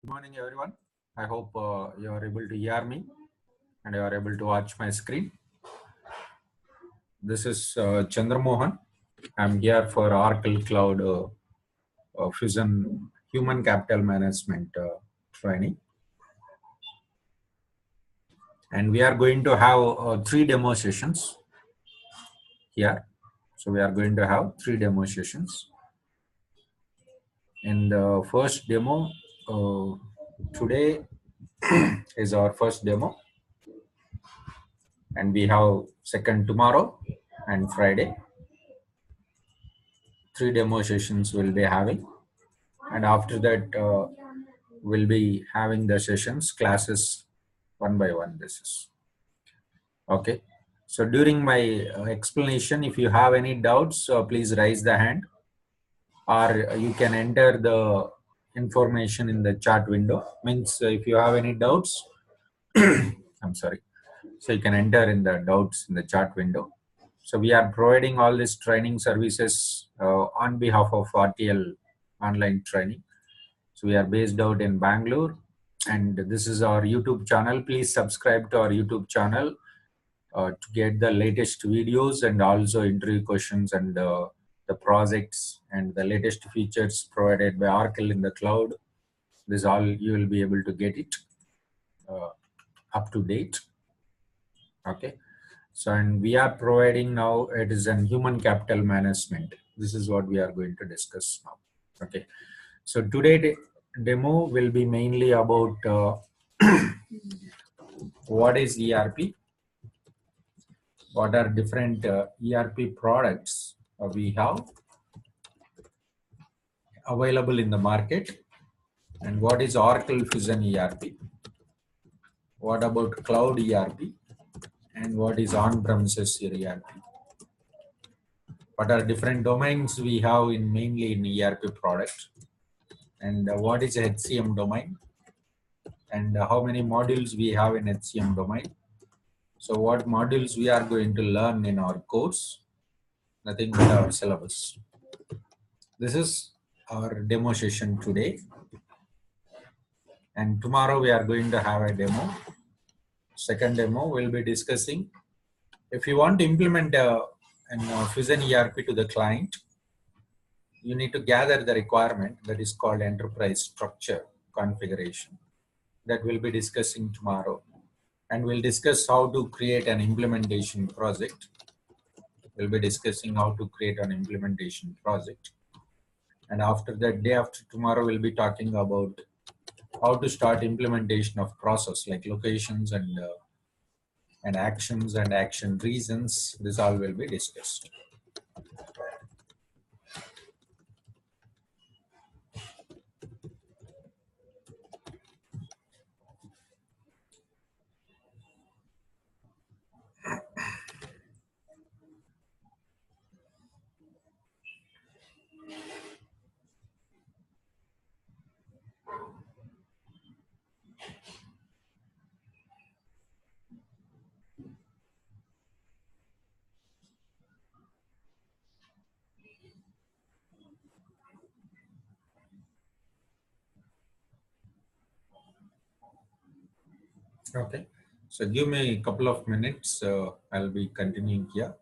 Good morning, everyone. I hope you are able to hear me and you are able to watch my screen. This is Chandra Mohan. I'm here for Oracle Cloud Fusion Human Capital Management training. And we are going to have 3 demo sessions here. So we are going to have 3 demo sessions. In the first demo, today is our first demo. And we have second tomorrow and Friday. 3 demo sessions we'll be having, and after that we'll be having the sessions classes one by one. This is okay. So during my explanation, if you have any doubts, please raise the hand, or you can enter the information in the chat window. Means if you have any doubts, I'm sorry, so you can enter in the doubts in the chat window. So we are providing all these training services on behalf of RTL online training. So we are based out in Bangalore, and this is our YouTube channel. Please subscribe to our YouTube channel to get the latest videos and also interview questions and the projects and the latest features provided by Oracle in the cloud. This all you will be able to get it up to date. Okay. So, and we are providing now, it is an human capital management. This is what we are going to discuss now. Okay. So today demo will be mainly about what is ERP, what are different ERP products we have available in the market, and what is Oracle Fusion ERP, what about cloud ERP, and what is on-premises ERP. What are different domains we have in mainly in ERP product, and what is HCM domain, and how many modules we have in HCM domain. So what modules we are going to learn in our course, nothing but our syllabus. This is our demo session today, and tomorrow we are going to have a demo. Second demo we'll be discussing if you want to implement an Fusion ERP to the client, you need to gather the requirement that is called enterprise structure configuration. That we'll be discussing tomorrow, and we'll discuss how to create an implementation project. We'll be discussing how to create an implementation project, and after that, day after tomorrow, we'll be talking about how to start implementation of process like locations and actions and action reasons. This all will be discussed. Okay, so give me a couple of minutes. I'll be continuing here.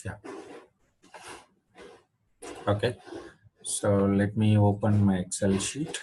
Yeah. Okay. So let me open my Excel sheet.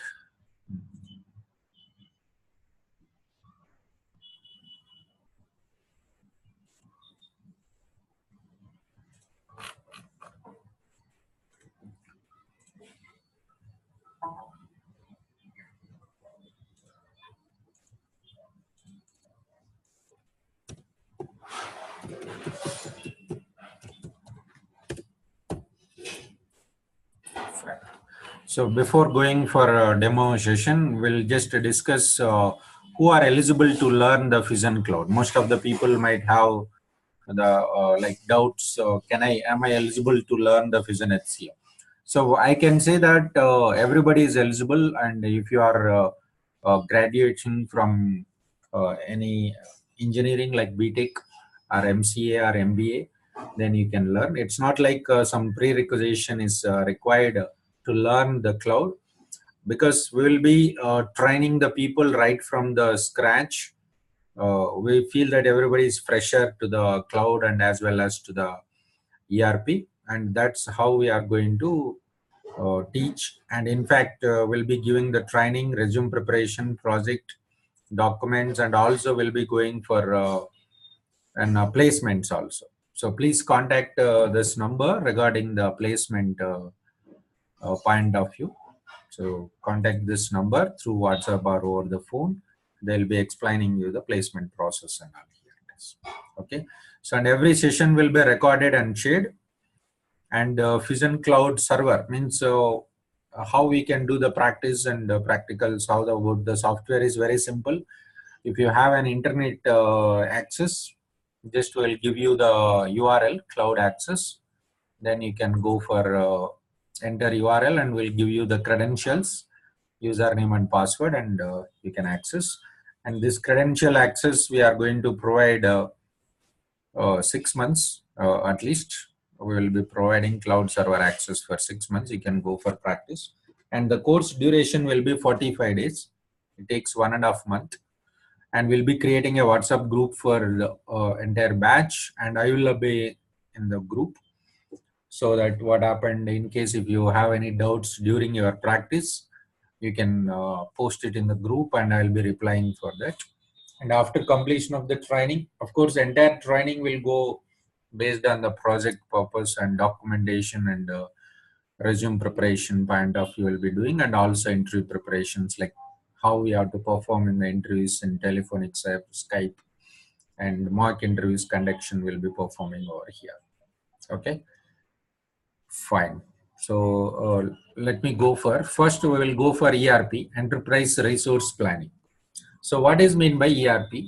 So before going for a demo session, we'll just discuss who are eligible to learn the Fusion Cloud. Most of the people might have the like doubts. Am I eligible to learn the Fusion HCM? So I can say that everybody is eligible, and if you are graduation from any engineering like BTech or MCA or MBA, then you can learn. It's not like some prerequisition is required to learn the cloud, because we will be training the people right from the scratch. We feel that everybody is fresher to the cloud and as well as to the ERP, and that's how we are going to teach. And in fact, we'll be giving the training, resume preparation, project documents, and also we'll be going for placements also. So please contact this number regarding the placement point of view. So contact this number through WhatsApp or over the phone. They'll be explaining you the placement process and all here it is. Okay. So and every session will be recorded and shared. And Fusion Cloud Server means how we can do the practice and practicals. How the software is very simple. If you have an internet access, just will give you the URL cloud access. Then you can go for enter URL and will give you the credentials, username and password, and you can access. And this credential access we are going to provide 6 months at least. We will be providing cloud server access for 6 months. You can go for practice, and the course duration will be 45 days. It takes 1.5 months, and we'll be creating a WhatsApp group for the entire batch, and I will be in the group, so that what happened in case if you have any doubts during your practice, you can post it in the group and I'll be replying for that. And after completion of the training, of course, entire training will go based on the project purpose and documentation and resume preparation point of you will be doing, and also interview preparations like how we have to perform in the interviews in telephonic Skype, and mock interviews conduction will be performing over here. Okay, fine. So let me go for first. We will go for ERP, enterprise resource planning. So what is mean by ERP?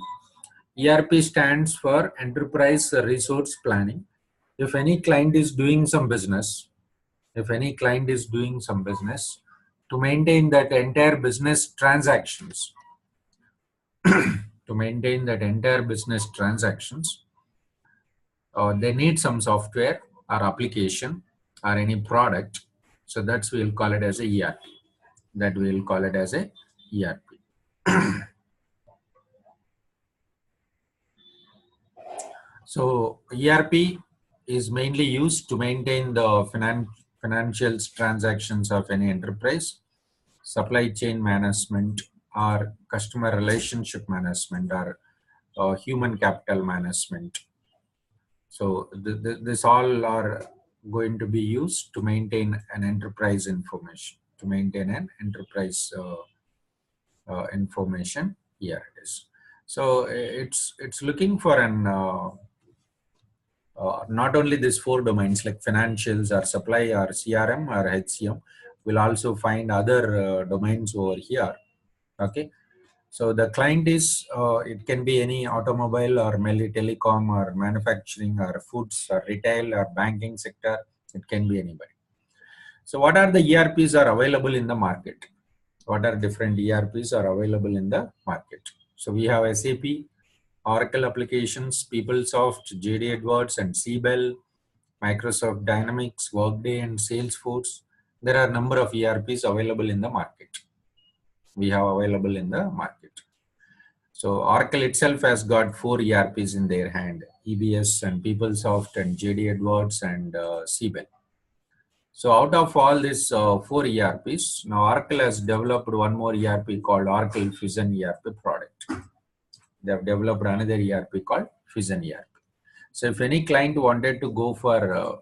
ERP stands for enterprise resource planning. If any client is doing some business, if any client is doing some business, to maintain that entire business transactions, to maintain that entire business transactions, they need some software or application or any product. So that's we'll call it as a ERP. That we'll call it as a ERP. So ERP is mainly used to maintain the financial transactions of any enterprise, supply chain management, or customer relationship management, or human capital management. So this all are going to be used to maintain an enterprise information, to maintain an enterprise information. Here it is. So it's looking for an not only these four domains like financials or supply or CRM or HCM, we'll also find other domains over here. Okay, so the client is it can be any automobile or telecom or manufacturing or foods or retail or banking sector. It can be anybody. So what are the ERPs are available in the market? What are different ERPs are available in the market? So we have SAP, Oracle applications, PeopleSoft, JD Edwards and Siebel, Microsoft Dynamics, Workday and Salesforce. There are a number of ERPs available in the market. We have available in the market. So Oracle itself has got 4 ERPs in their hand. EBS and PeopleSoft and JD Edwards and Siebel. So out of all these four ERPs, now Oracle has developed one more ERP called Oracle Fusion ERP product. They have developed another ERP called Fusion ERP. So if any client wanted to go for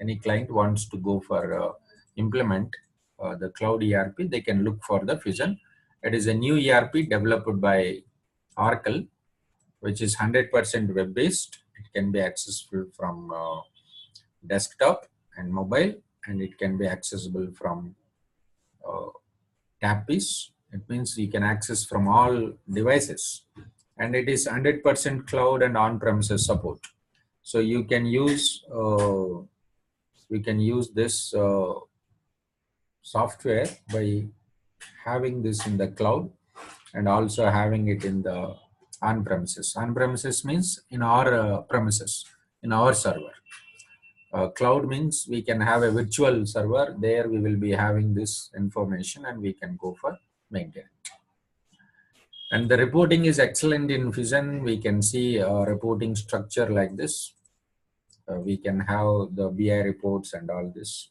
any client wants to go for implement the cloud ERP, they can look for the Fusion. It is a new ERP developed by Oracle, which is 100% web based. It can be accessible from desktop and mobile, and it can be accessible from uh, tab piece. It means you can access from all devices, and it is 100% cloud and on-premises support. So you can use this software by having this in the cloud and also having it in the on-premises. On-premises means in our premises, in our server. Cloud means we can have a virtual server. There we will be having this information and we can go for maintenance. And the reporting is excellent in Fusion. We can see a reporting structure like this. We can have the BI reports and all this.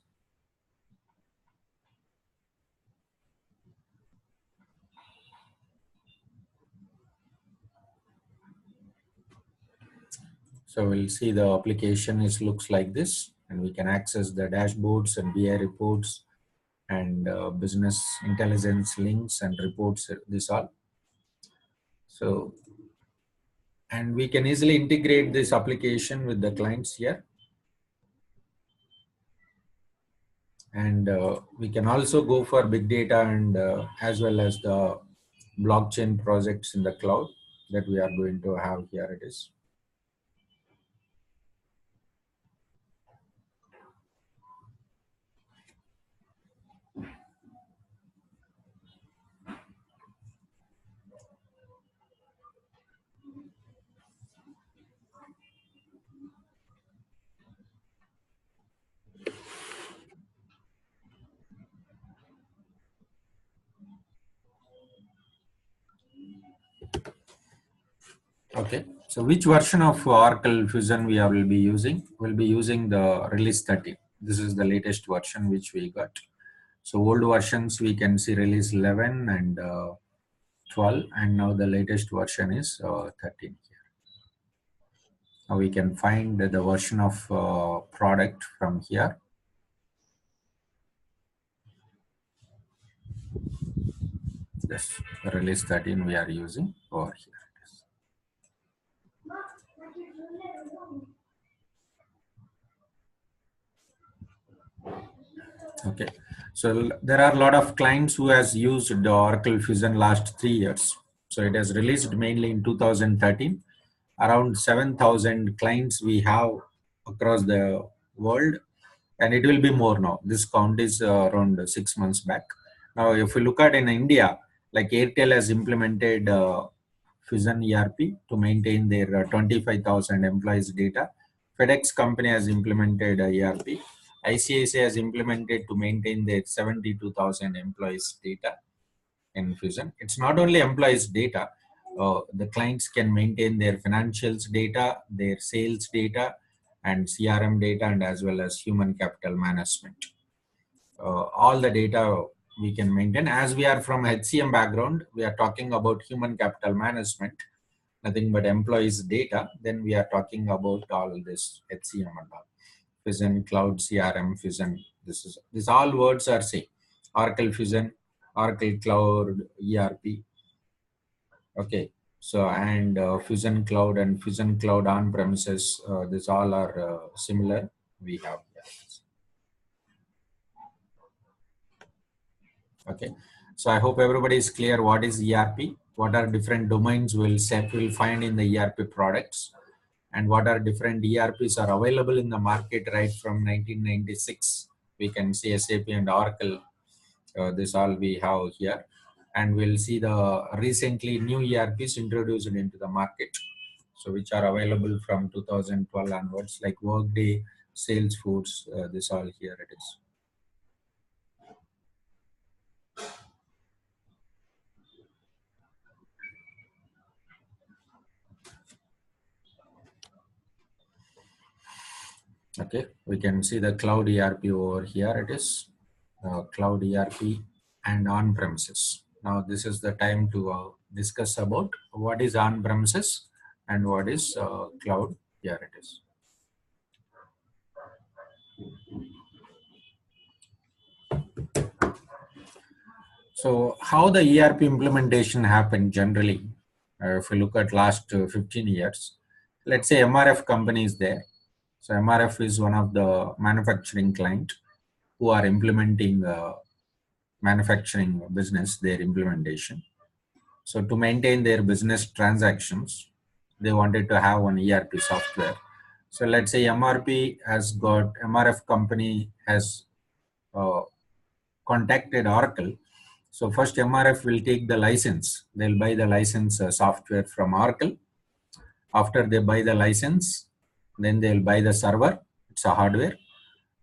So we'll see the application is looks like this, and we can access the dashboards and BI reports and business intelligence links and reports, this all. So, and we can easily integrate this application with the clients here. And we can also go for big data and as well as the blockchain projects in the cloud that we are going to have here. It is. Okay, so which version of Oracle Fusion we will be using? We'll be using the release 13. This is the latest version which we got. So old versions we can see release 11 and 12, and now the latest version is 13 here. Now we can find the version of product from here. Yes, release 13 we are using over here. Okay, so there are a lot of clients who has used the Oracle Fusion last 3 years. So it has released mainly in 2013. Around 7,000 clients we have across the world, and it will be more now. This count is around 6 months back. Now, if we look at in India, like Airtel has implemented Fusion ERP to maintain their 25,000 employees' data. FedEx company has implemented ERP. ICICI has implemented to maintain their 72,000 employees' data in Fusion. It's not only employees' data. The clients can maintain their financials data, their sales data, and CRM data, and as well as human capital management. All the data we can maintain. As we are from HCM background, we are talking about human capital management, nothing but employees data. Then we are talking about all this HCM and all. Fusion, Cloud, CRM, Fusion. This all words are same. Oracle Fusion, Oracle Cloud, ERP. Okay. So and Fusion Cloud and Fusion Cloud on premises. This all are similar. We have. Yeah. Okay, so I hope everybody is clear what is ERP, what are different domains we'll find in the ERP products, and what are different ERPs are available in the market right from 1996. We can see SAP and Oracle. This all we have here, and we'll see the recently new ERPs introduced into the market. So which are available from 2012 onwards, like Workday, Salesforce. This all here it is. Okay, we can see the cloud ERP over here. It is cloud ERP and on-premises. Now this is the time to discuss about what is on-premises and what is cloud. Here it is. So how the ERP implementation happened generally, if we look at last 15 years, let's say MRF company is there. So MRF is one of the manufacturing client who are implementing manufacturing business, their implementation. So to maintain their business transactions, they wanted to have one ERP software. So let's say MRF company has uh, contacted Oracle. So first MRF will take the license. They'll buy the license software from Oracle. After they buy the license, then they'll buy the server. It's a hardware.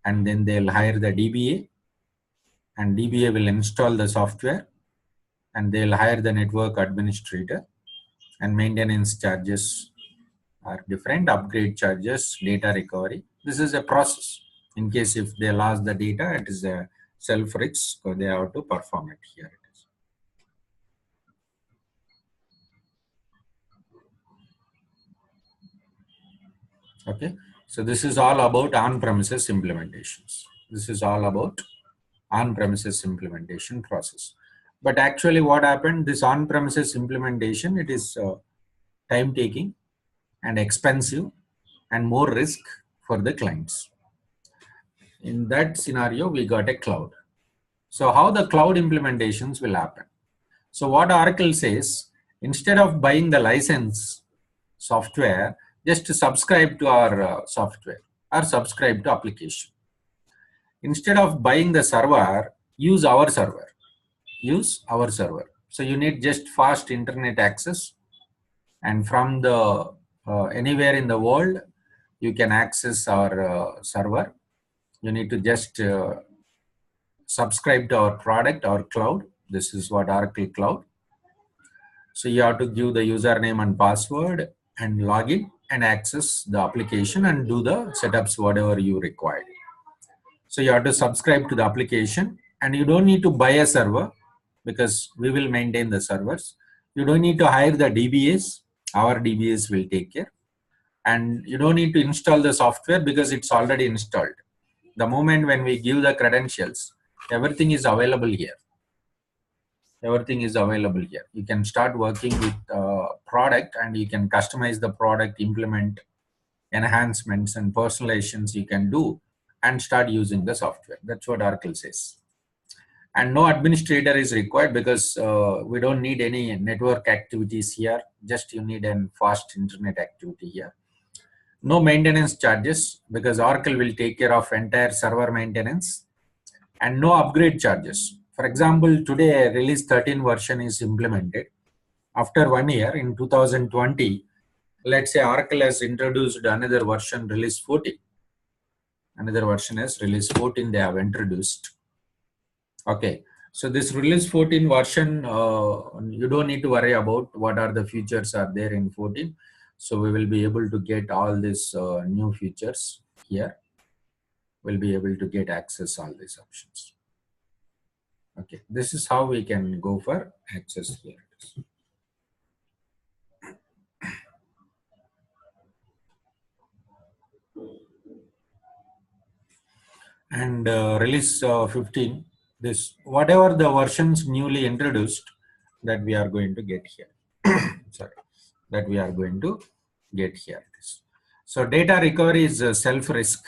And then they'll hire the DBA, and DBA will install the software, and they'll hire the network administrator, and maintenance charges are different, upgrade charges, data recovery. This is a process. In case if they lost the data, it is a self-risk, so they have to perform it. Here it is. Okay, so this is all about on-premises implementations. This is all about on-premises implementation process. But actually what happened, this on-premises implementation, it is time-taking and expensive and more risk for the clients. In that scenario, we got a cloud. So how the cloud implementations will happen? So what Oracle says, instead of buying the license software, just subscribe to our software or subscribe to application. Instead of buying the server, use our server. Use our server. So you need just fast internet access, and from the anywhere in the world, you can access our server. You need to just subscribe to our product, our cloud. This is what Oracle Cloud. So you have to give the username and password and login and access the application and do the setups whatever you require. So you have to subscribe to the application, and you don't need to buy a server because we will maintain the servers. You don't need to hire the DBAs. Our DBAs will take care. And you don't need to install the software because it's already installed. The moment when we give the credentials, everything is available here. Everything is available here. You can start working with product, and you can customize the product, implement enhancements and personalizations you can do, and start using the software. That's what Oracle says. And no administrator is required because we don't need any network activities here. Just you need a fast internet activity here. No maintenance charges because Oracle will take care of entire server maintenance, and no upgrade charges. For example, today release 13 version is implemented. After 1 year in 2020, let's say Oracle has introduced another version, release 14. Another version is release 14 they have introduced. Okay, so this release 14 version, you don't need to worry about what are the features are there in 14. So we will be able to get all these new features here. We'll be able to get access all these options. Okay, this is how we can go for access here. And release 15, this whatever the versions newly introduced that we are going to get here. Sorry, that we are going to get here. So data recovery is self-risk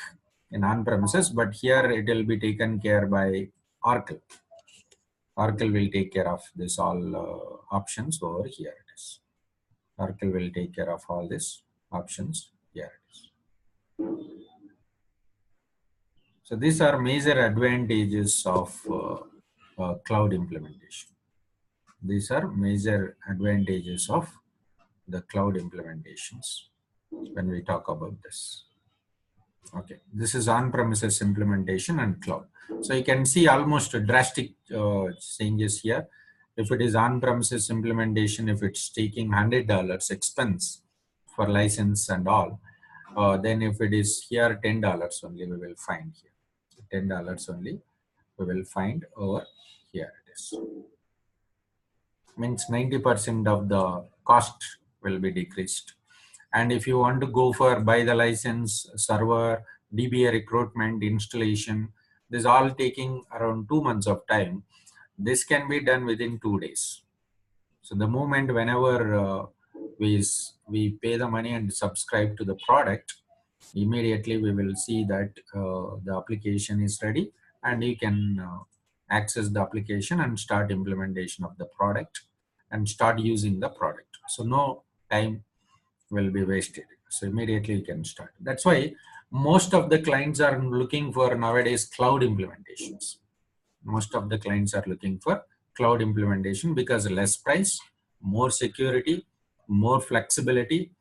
in on-premises, but here it will be taken care by Oracle. Oracle will take care of this all options over here. It is. Oracle will take care of all these options. Here it is. So these are major advantages of cloud implementation. These are major advantages of the cloud implementations when we talk about this. Okay, this is on-premises implementation and cloud. So you can see almost drastic changes here. If it is on-premises implementation, if it's taking $100 expense for license and all, Then if it is here $10 only, we will find here. So $10 only we will find over here. It is means 90% of the cost will be decreased. And if you want to go for buy the license, server, DBA recruitment, installation, this is all taking around 2 months of time. This can be done within 2 days. So the moment whenever we pay the money and subscribe to the product, immediately we will see that the application is ready, and you can access the application and start implementation of the product and start using the product. So no time will be wasted. So immediately you can start. That's why most of the clients are looking for nowadays cloud implementations. Most of the clients are looking for cloud implementation because less price, more security, more flexibility,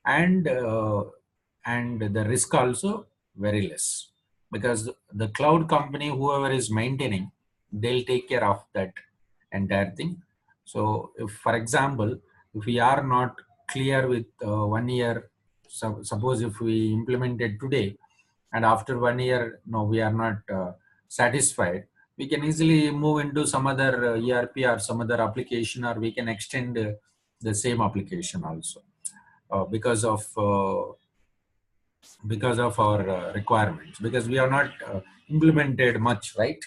and the risk also very less, because the cloud company, whoever is maintaining, they'll take care of that entire thing. So if, for example, if we are not clear with 1 year, suppose if we implemented today and after 1 year no we are not satisfied, we can easily move into some other ERP or some other application, or we can extend the same application also, because of our requirements, because we are not implemented much, right?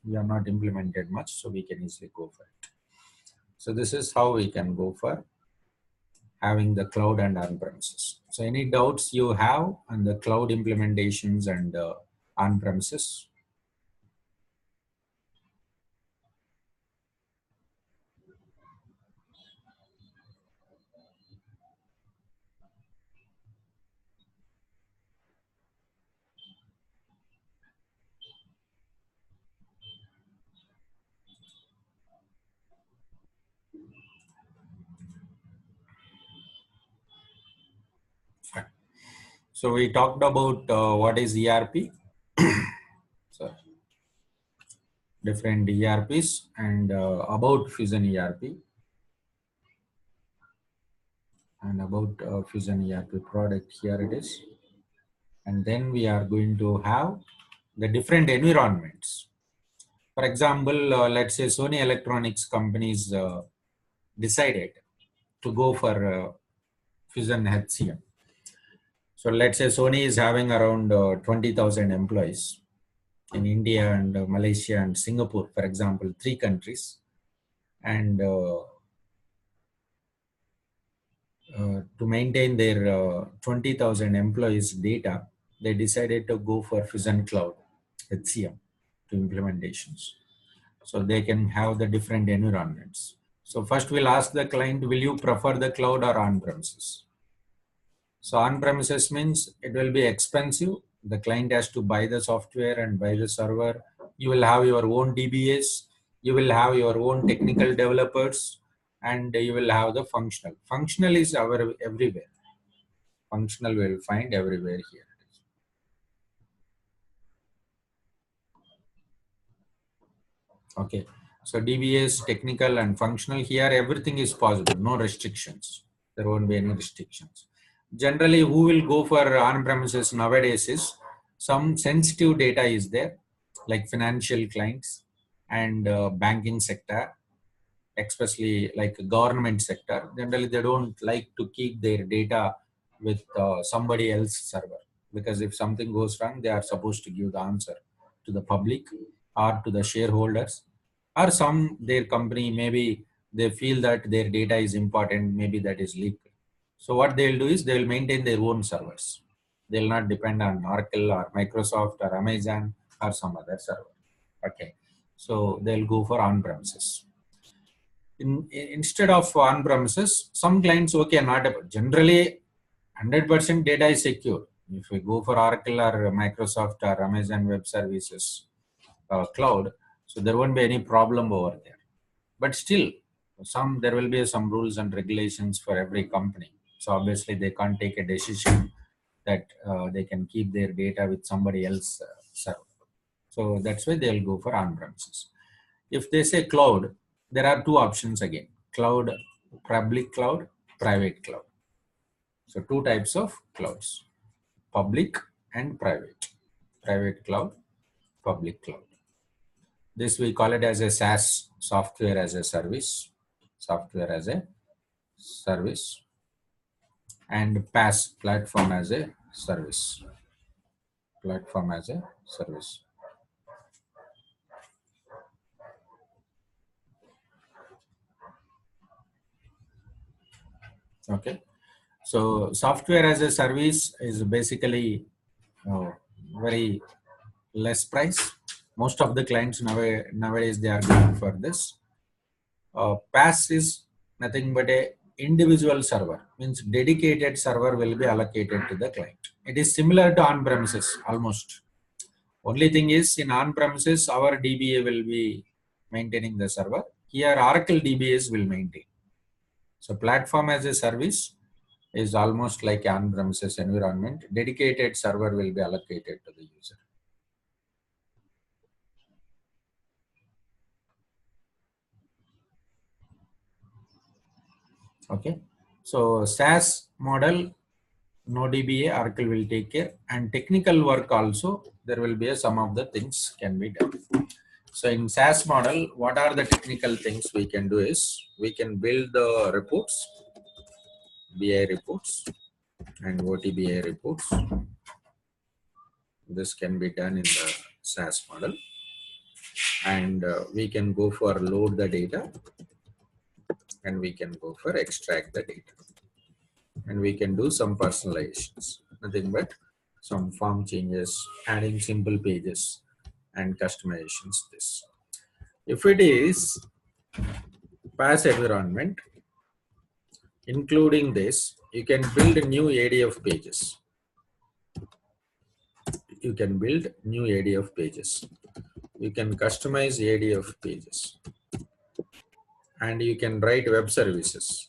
We are not implemented much, so we can easily go for it. So this is how we can go for having the cloud and on-premises. So any doubts you have on the cloud implementations and on-premises? Fine. So we talked about what is ERP, so different ERPs, and about Fusion ERP, and about Fusion ERP product. Here it is. And then we are going to have the different environments. For example, let's say Sony Electronics companies decided to go for Fusion HCM. So let's say Sony is having around 20,000 employees in India and Malaysia and Singapore, for example, 3 countries. And to maintain their 20,000 employees data, they decided to go for Fusion Cloud HCM to implementations. So they can have the different environments. So first we'll ask the client, will you prefer the cloud or on-premises? So on-premises means it will be expensive. The client has to buy the software and buy the server. You will have your own DBAs. You will have your own technical developers, and you will have the functional. Functional is everywhere. Functional we will find everywhere here. Okay. So DBAs, technical and functional, here everything is possible. No restrictions. There won't be any restrictions. Generally, who will go for on-premises nowadays is some sensitive data is there, like financial clients and banking sector, especially like government sector. Generally, they don't like to keep their data with somebody else's server, because if something goes wrong, they are supposed to give the answer to the public or to the shareholders, or some their company, maybe they feel that their data is important, maybe that is leaked. So what they'll do is they'll maintain their own servers. They'll not depend on Oracle or Microsoft or Amazon or some other server. Okay. So they'll go for on-premises. Instead of on-premises, some clients, okay, not generally 100% data is secure. If we go for Oracle or Microsoft or Amazon Web Services cloud, so there won't be any problem over there. But still, there will be some rules and regulations for every company. So obviously, they can't take a decision that they can keep their data with somebody else server. So that's why they'll go for on-premises. If they say cloud, there are two options again: cloud, public cloud, private cloud. So two types of clouds. public and private. Private cloud, public cloud. This we call it as a SaaS, software as a service, software as a service, and PaaS, platform as a service, platform as a service. Okay, so software as a service is basically uh, very less price. Most of the clients nowadays they are going for this. PaaS is nothing but a individual server, means dedicated server will be allocated to the client. It is similar to on-premises almost. Only thing is in on-premises our DBA will be maintaining the server. Here Oracle DBAs will maintain. So platform as a service is almost like on-premises environment. Dedicated server will be allocated to the user. Okay, so SaaS model, no DBA, Oracle will take care, and technical work also there will be some of the things can be done. So in SaaS model, what are the technical things we can do is we can build the reports, BI reports and OTBI reports. This can be done in the SaaS model, and we can go for load the data, and we can go for extract the data, and we can do some personalizations, nothing but some form changes, adding simple pages and customizations. This, if it is PaaS environment, including this, you can build new ADF pages. You can build new ADF pages. You can customize ADF pages, and you can write web services.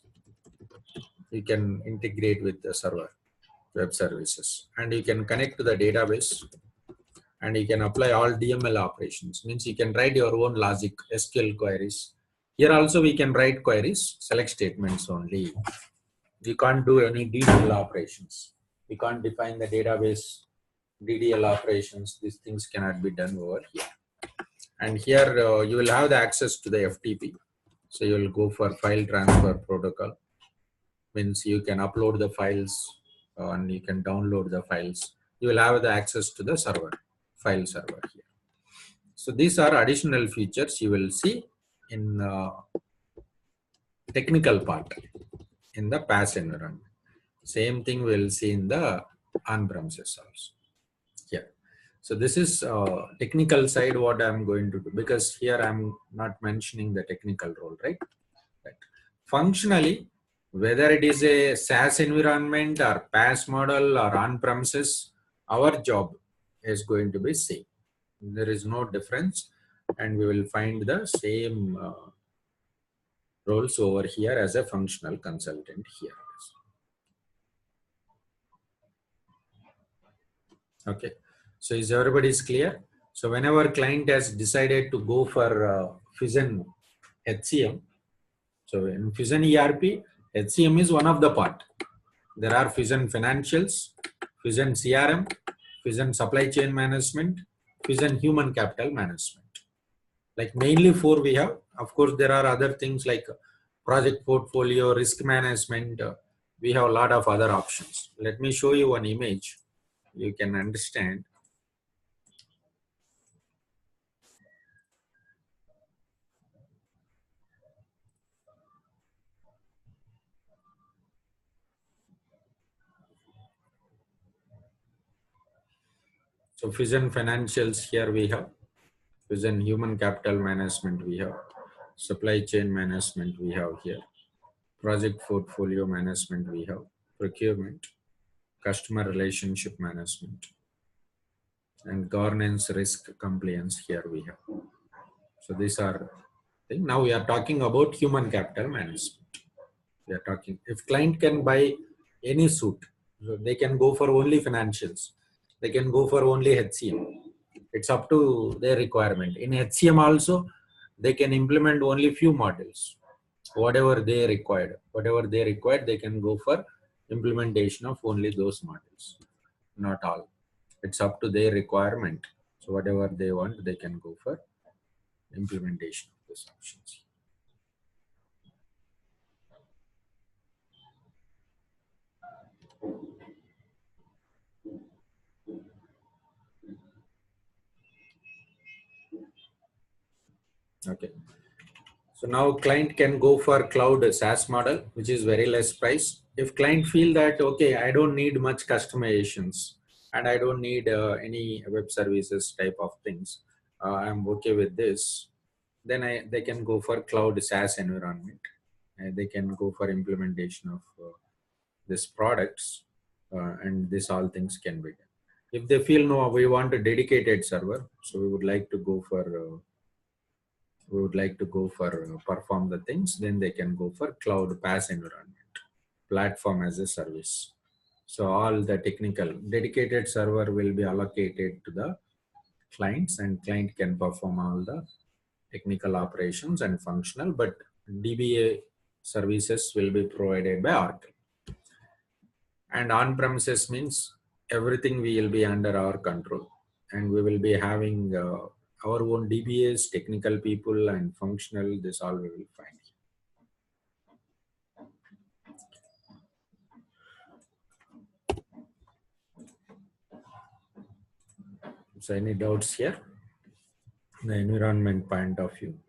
You can integrate with the server web services, and you can connect to the database, and you can apply all DML operations. Means you can write your own logic, SQL queries. Here also we can write queries, select statements only. We can't do any DDL operations. We can't define the database DDL operations. These things cannot be done over here. And here you will have the access to the FTP. So you will go for file transfer protocol. Means you can upload the files and you can download the files. You will have the access to the server, file server here. So these are additional features you will see in technical part in the PaaS environment. Same thing we will see in the on-premises also. Here. So this is technical side what I'm going to do, because here I'm not mentioning the technical role, right? Functionally, whether it is a SaaS environment or PaaS model or on-premises, our job is going to be same. There is no difference, and we will find the same roles over here as a functional consultant here. Okay, so is everybody's clear? So whenever client has decided to go for Fusion HCM, so in Fusion ERP, HCM is one of the part. There are Fusion Financials, Fusion CRM, Fusion Supply Chain Management, Fusion Human Capital Management. Like mainly four we have. Of course, there are other things like project portfolio, risk management. We have a lot of other options. Let me show you one image. You can understand. So Fusion Financials here we have. Fusion Human Capital Management we have. Supply Chain Management we have here. Project Portfolio Management we have. Procurement. Customer Relationship Management. And Governance, Risk, Compliance here we have. So these are things. Now we are talking about Human Capital Management. We are talking, if client can buy any suit, so they can go for only financials. They can go for only HCM. It's up to their requirement. In HCM also, they can implement only few modules. Whatever they required, they can go for implementation of only those modules. not all. It's up to their requirement. So whatever they want, they can go for implementation of these options. Okay. So now client can go for cloud SaaS model, which is very less price. If client feel that, okay, I don't need much customizations and I don't need any web services type of things, I'm okay with this, then they can go for cloud SaaS environment. And they can go for implementation of these products, and this all things can be done. If they feel no, we want a dedicated server, so we would like to go for perform the things, then they can go for cloud PaaS environment, platform as a service. So all the technical dedicated server will be allocated to the clients, and client can perform all the technical operations and functional, but DBA services will be provided by Oracle. And on-premises means everything will be under our control, and we will be having our own DBAs, technical people, and functional. This all we will find. So, any doubts here? The environment point of view.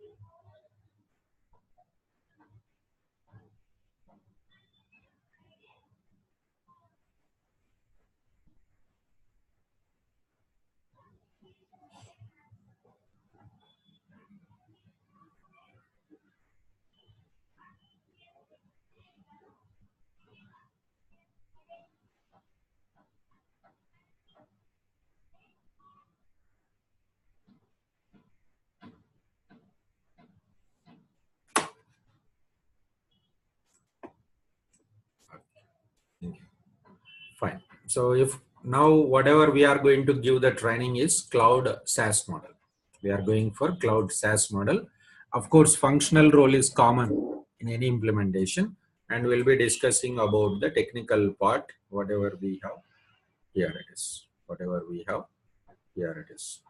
Fine. So, if now whatever we are going to give the training is cloud SaaS model. We are going for cloud SaaS model. Of course, functional role is common in any implementation, and we'll be discussing about the technical part, whatever we have. Here it is. Whatever we have, here it is.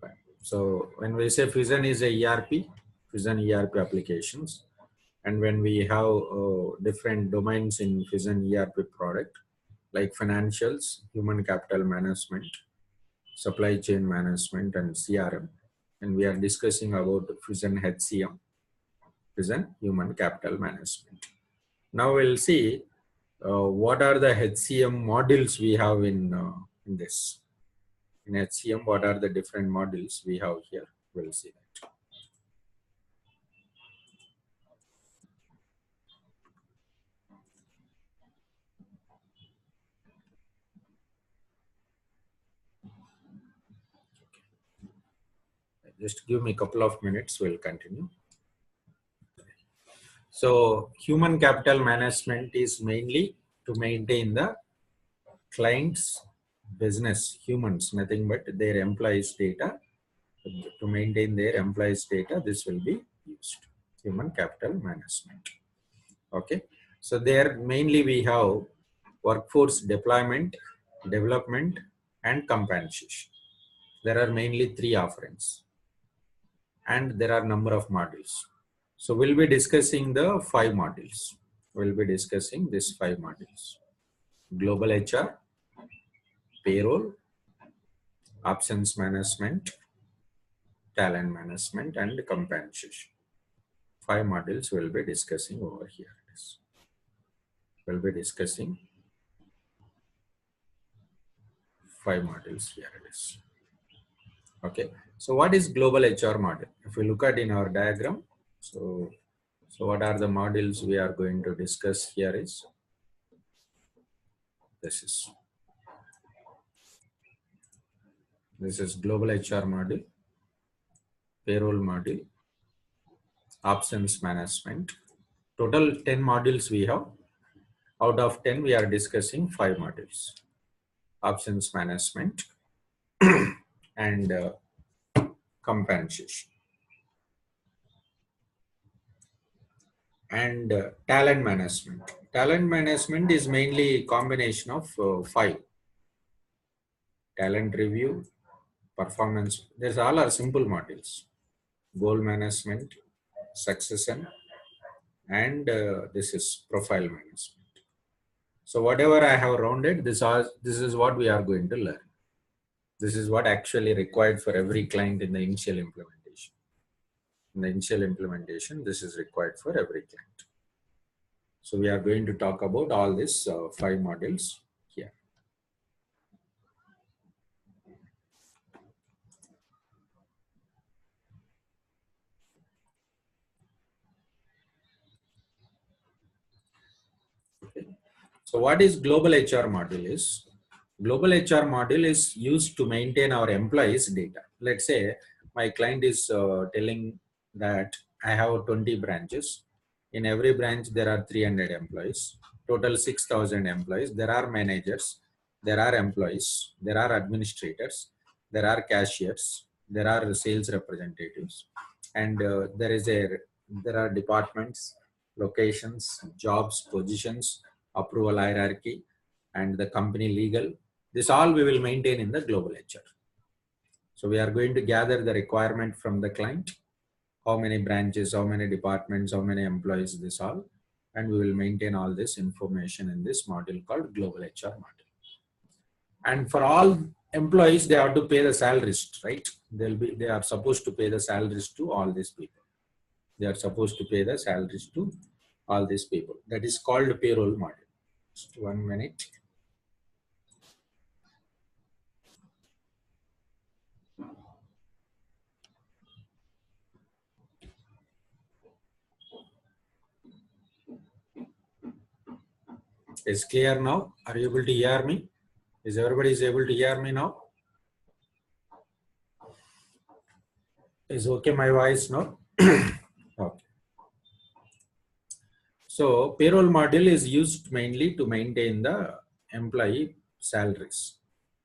Fine. So when we say Fusion is a ERP, Fusion ERP applications, and when we have different domains in Fusion ERP product, like financials, human capital management, supply chain management, and CRM, and we are discussing about Fusion HCM, Fusion human capital management. Now we'll see what are the HCM modules we have in this. In HCM, what are the different modules we have here? We'll see that. Just give me a couple of minutes, we'll continue. So human capital management is mainly to maintain the client's business, humans, nothing but their employees' data. To maintain their employees' data, this will be used. Human capital management. Okay. So there mainly we have workforce deployment, development, and compensation. There are mainly three offerings, and there are number of modules. So we'll be discussing the 5 modules. We'll be discussing these 5 modules: global HR, payroll, absence management, talent management, and compensation. 5 modules we'll be discussing over here. We'll be discussing 5 modules here it is. Okay. So what is global HR model? If we look at in our diagram, so what are the modules we are going to discuss here is this is global HR module, payroll module, absence management. Total 10 modules we have. Out of 10, we are discussing 5 modules: absence management and compensation. and talent management. Talent management is mainly a combination of five: talent review, performance. These all are simple modules: goal management, succession, and this is profile management. So whatever I have rounded, this is what we are going to learn. This is what actually required for every client in the initial implementation. In the initial implementation, this is required for every client. So we are going to talk about all these five modules here. Okay. So what is global HR module is? Global HR module is used to maintain our employees' data. Let's say my client is telling that I have 20 branches. In every branch, there are 300 employees, total 6,000 employees. There are managers, there are employees, there are administrators, there are cashiers, there are sales representatives, and there are departments, locations, jobs, positions, approval hierarchy, and the company legal. This all we will maintain in the global HR. So we are going to gather the requirement from the client, how many branches, how many departments, how many employees, this all, and we will maintain all this information in this module called global HR module. And for all employees, they have to pay the salaries, right? They are supposed to pay the salaries to all these people. They are supposed to pay the salaries to all these people. That is called payroll module. Just 1 minute. Is clear now? Are you able to hear me? Is everybody is able to hear me now? Is okay my voice now? Okay. So payroll module is used mainly to maintain the employee salaries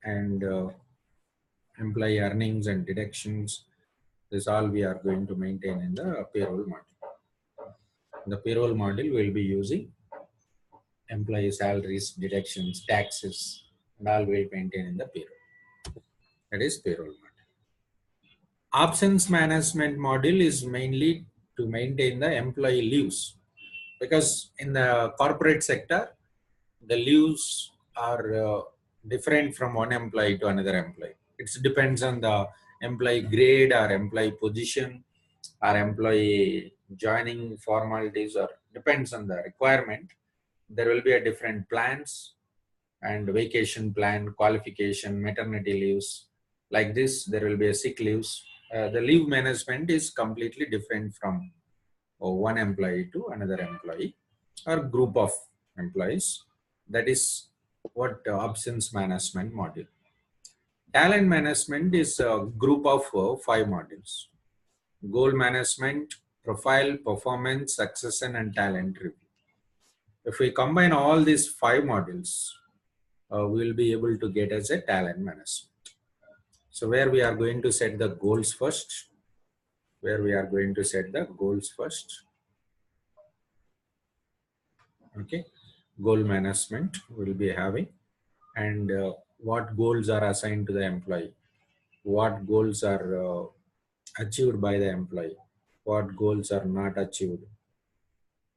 and employee earnings and deductions. This all we are going to maintain in the payroll module. The payroll module will be using employee salaries, deductions, taxes, and all will maintain in the payroll. That is payroll module. Absence management module is mainly to maintain the employee leaves, because in the corporate sector, the leaves are different from one employee to another employee. It depends on the employee grade or employee position or employee joining formalities, or depends on the requirement. There will be a different plans and vacation plan, qualification, maternity leaves. Like this, there will be a sick leaves. The leave management is completely different from one employee to another employee or group of employees. That is what absence management module. Talent management is a group of five modules: goal management, profile, performance, succession, and talent review. If we combine all these five modules, we will be able to get as a talent management. So where we are going to set the goals first, okay, goal management will be having, and what goals are assigned to the employee, what goals are achieved by the employee, what goals are not achieved,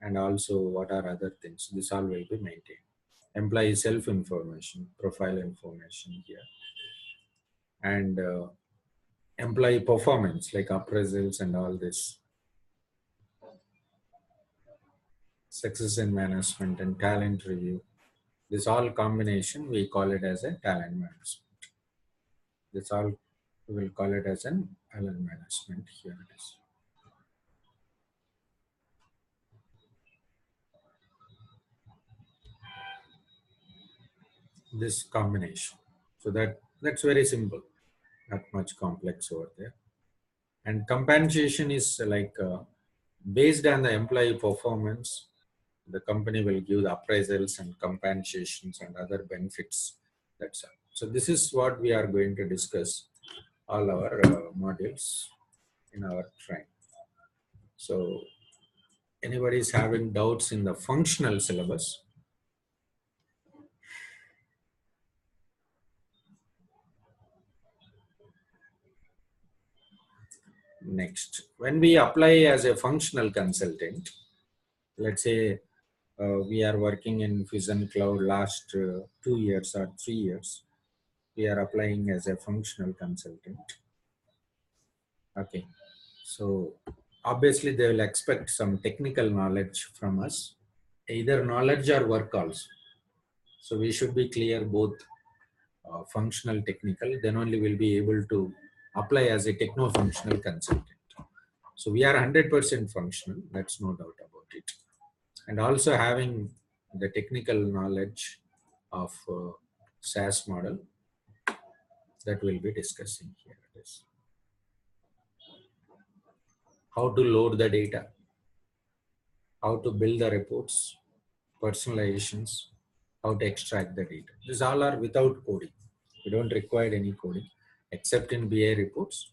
and also what are other things. This all will be maintained. Employee self information, profile information here, and employee performance like appraisals and all this, success in management and talent review. This all combination we call it as a talent management. This all we will call it as an talent management. Here it is. This combination. So that's very simple, not much complex over there. And compensation is like based on the employee performance, the company will give the appraisals and compensations and other benefits. That's all. So this is what we are going to discuss all our modules in our train. So Anybody is having doubts in the functional syllabus? Next, when we apply as a functional consultant, let's say we are working in Fusion Cloud last 2 years or 3 years, we are applying as a functional consultant. Okay, so obviously they will expect some technical knowledge from us, either knowledge or work also. So we should be clear both functional, technical, then only we'll be able to apply as a techno-functional consultant. So we are 100% functional, that's no doubt about it. And also having the technical knowledge of SaaS model that we'll be discussing here. Is how to load the data, how to build the reports, personalizations, how to extract the data. These all are without coding. We don't require any coding except in BI reports.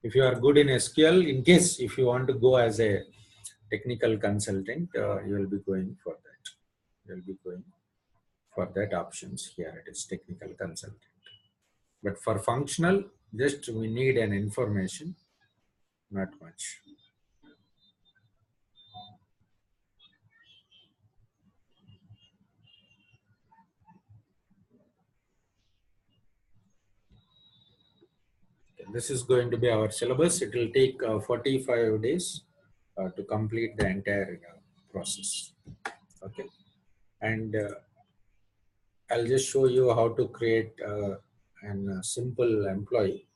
If you are good in SQL, in case if you want to go as a technical consultant, you will be going for that. You will be going for that options. Here it is technical consultant. But for functional, just we need an information, not much. This is going to be our syllabus. It will take 45 days to complete the entire process. Okay, and I'll just show you how to create an simple employee.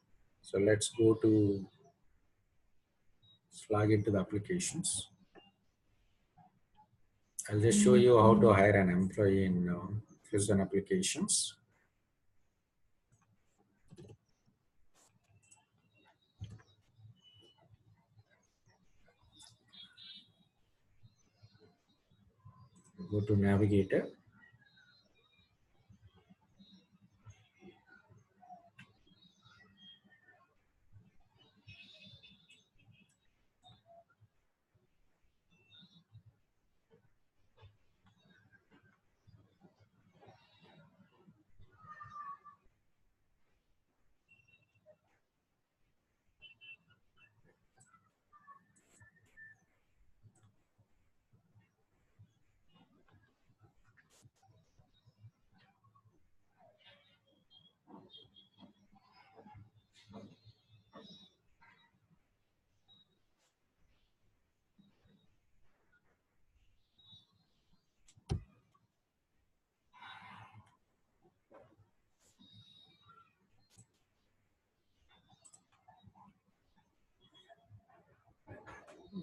So let's go to log into the applications. I'll just show you how to hire an employee in Fusion applications. Go to Navigator.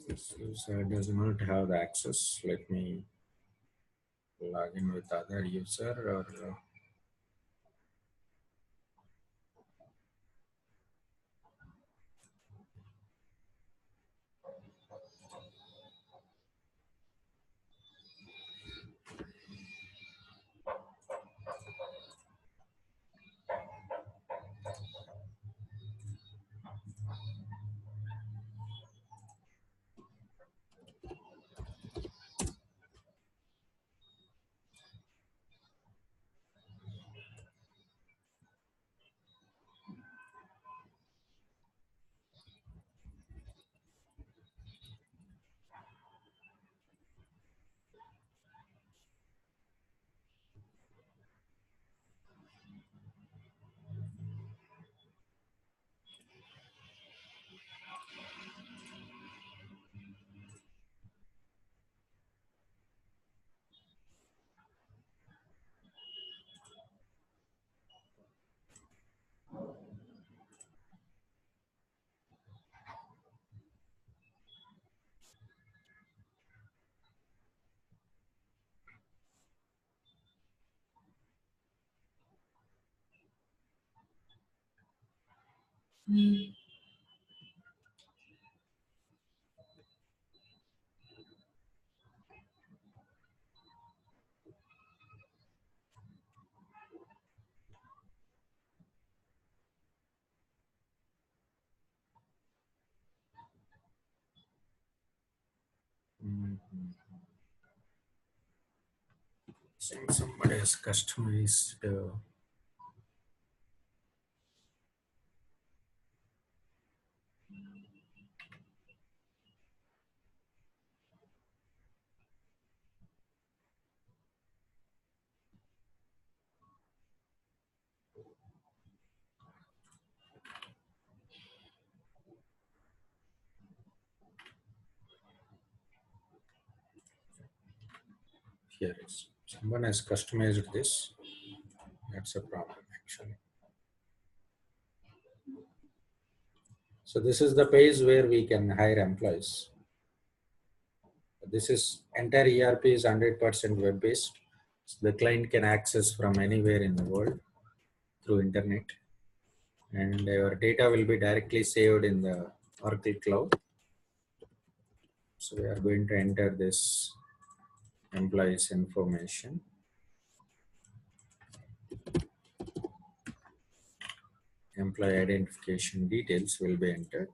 This user does not have the access. Let me log in with other user or Saying somebody has customized. Here is someone has customized this. That's a problem actually. So this is the page where we can hire employees. This is entire ERP is 100% web based. So the client can access from anywhere in the world through internet, and your data will be directly saved in the Oracle Cloud. So we are going to enter this employees information. Employee identification details will be entered.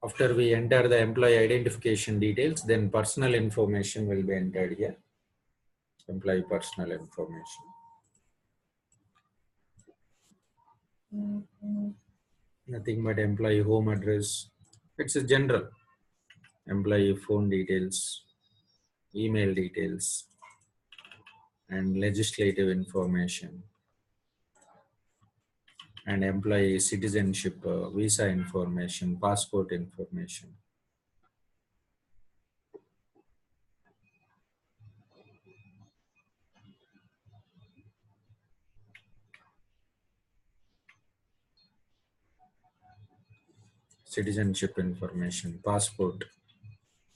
After we enter the employee identification details, then personal information will be entered here. Employee personal information. Nothing but employee home address. It's a general. Employee phone details, email details, and legislative information, and employee citizenship, visa information, passport information. Citizenship information, passport,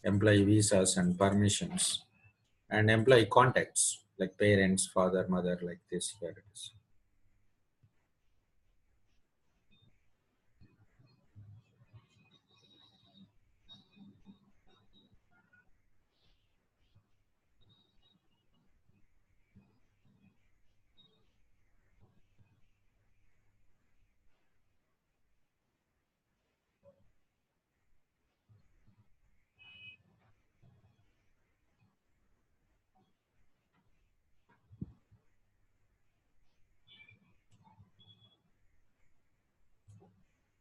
employee visas and permissions, and employee contacts like parents, father, mother, like this. Here it is.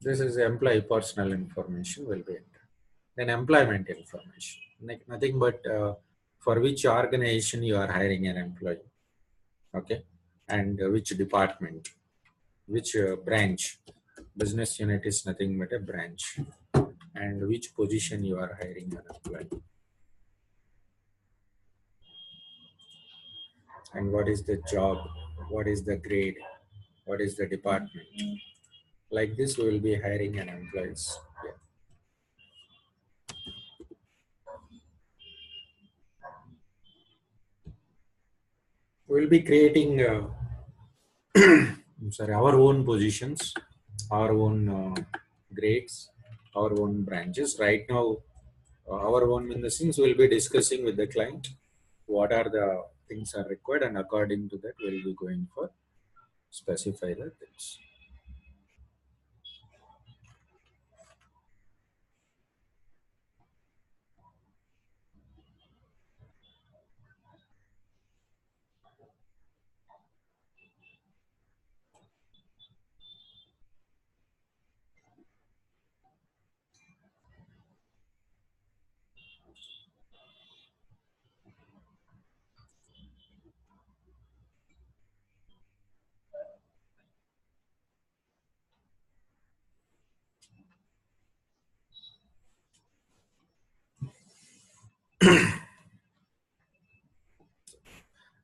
This is employee personal information will be entered. Then employment information, like nothing but for which organization you are hiring an employee, okay, and which department, which branch. Business unit is nothing but a branch, and which position you are hiring an employee, and what is the job, what is the grade, what is the department. Like this, we will be hiring an employees. Yeah. We will be creating I'm sorry, our own positions, our own grades, our own branches. Right now, our own in the sense we'll be discussing with the client what are the things are required, and according to that, we'll be going for specify the things.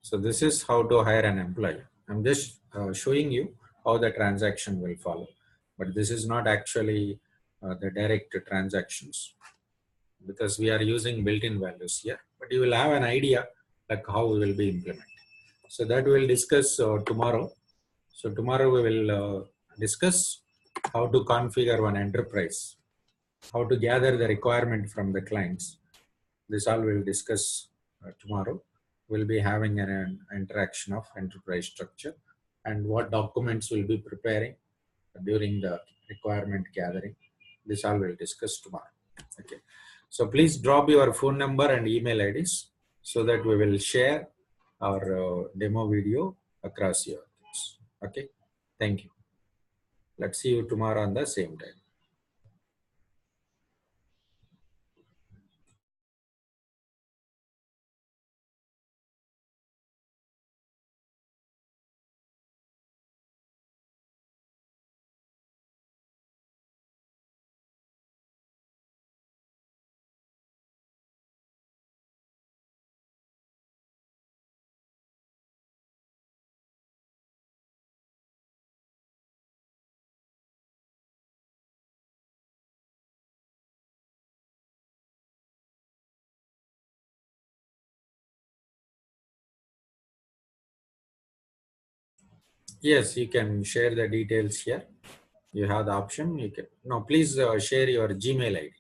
So this is how to hire an employee. I'm just showing you how the transaction will follow, but this is not actually the direct transactions, because we are using built-in values here, but you will have an idea like how we will be implementing. So that we will discuss tomorrow. So tomorrow we will discuss how to configure one enterprise, how to gather the requirement from the clients. This all we'll discuss tomorrow. We'll be having an interaction of enterprise structure and what documents we'll be preparing, during the requirement gathering. This all will discuss tomorrow. Okay. So please drop your phone number and email IDs so that we will share our demo video across your things. Okay. Thank you. Let's see you tomorrow on the same time. Yes, you can share the details here. You have the option. You can no. Please share your Gmail ID.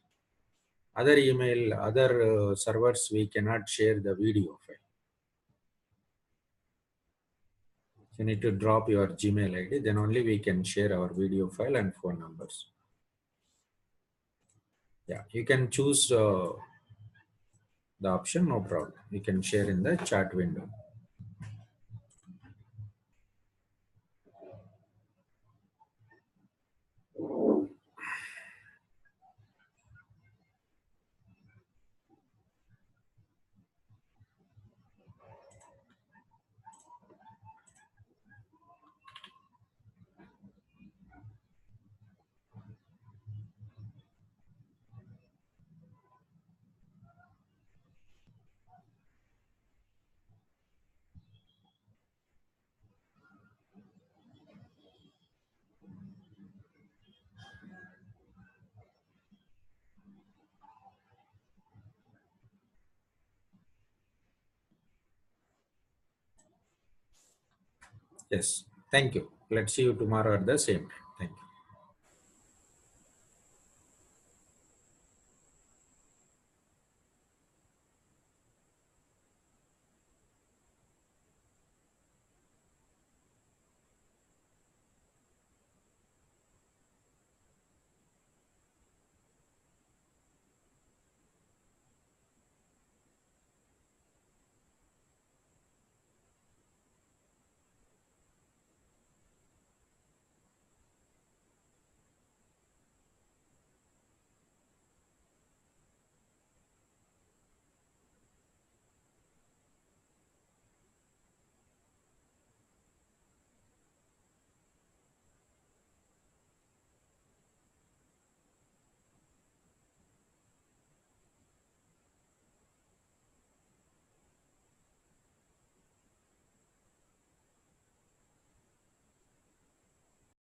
Other email, other servers, we cannot share the video file. You need to drop your Gmail ID. Then only we can share our video file and phone numbers. Yeah, you can choose the option. No problem. You can share in the chat window. Yes. Thank you. Let's see you tomorrow at the same time.